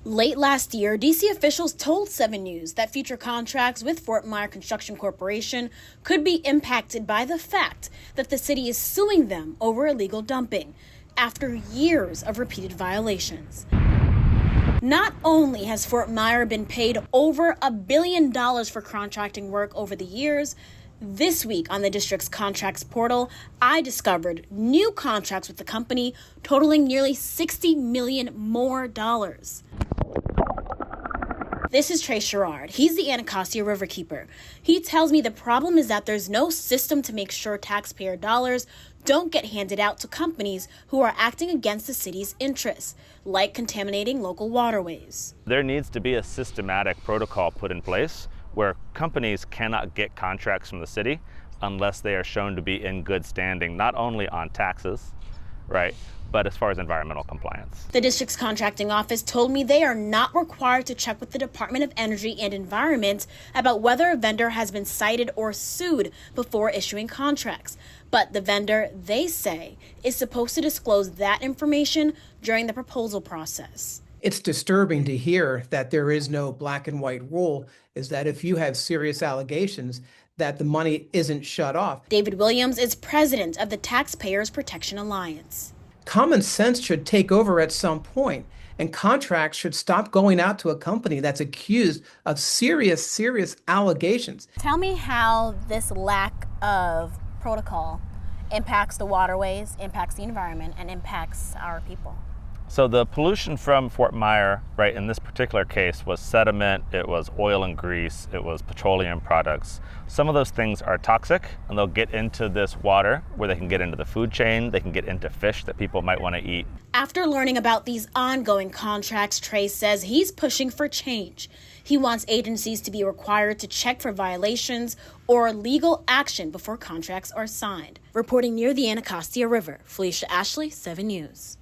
Late last year, D.C. officials told 7 News that future contracts with Fort Myer Construction Corporation could be impacted by the fact that the city is suing them over illegal dumping after years of repeated violations. Not only has Fort Myer been paid over $1 billion for contracting work over the years, this week on the district's contracts portal, I discovered new contracts with the company totaling nearly $60 million more. This is Trey Sherard. He's the Anacostia Riverkeeper. He tells me the problem is that there's no system to make sure taxpayer dollars don't get handed out to companies who are acting against the city's interests, like contaminating local waterways. There needs to be a systematic protocol put in place where companies cannot get contracts from the city unless they are shown to be in good standing, not only on taxes, right, but as far as environmental compliance. The district's contracting office told me they are not required to check with the Department of Energy and Environment about whether a vendor has been cited or sued before issuing contracts. But the vendor, they say, is supposed to disclose that information during the proposal process. It's disturbing to hear that there is no black and white rule, is that if you have serious allegations, that the money isn't shut off. David Williams is president of the Taxpayers Protection Alliance. Common sense should take over at some point, and contracts should stop going out to a company that's accused of serious allegations. Tell me how this lack of protocol impacts the waterways, impacts the environment, and impacts our people. So the pollution from Fort Myer, right, in this particular case was sediment, it was oil and grease, it was petroleum products. Some of those things are toxic and they'll get into this water where they can get into the food chain, they can get into fish that people might want to eat. After learning about these ongoing contracts, Trey says he's pushing for change. He wants agencies to be required to check for violations or legal action before contracts are signed. Reporting near the Anacostia River, Felicia Ashley, 7 News.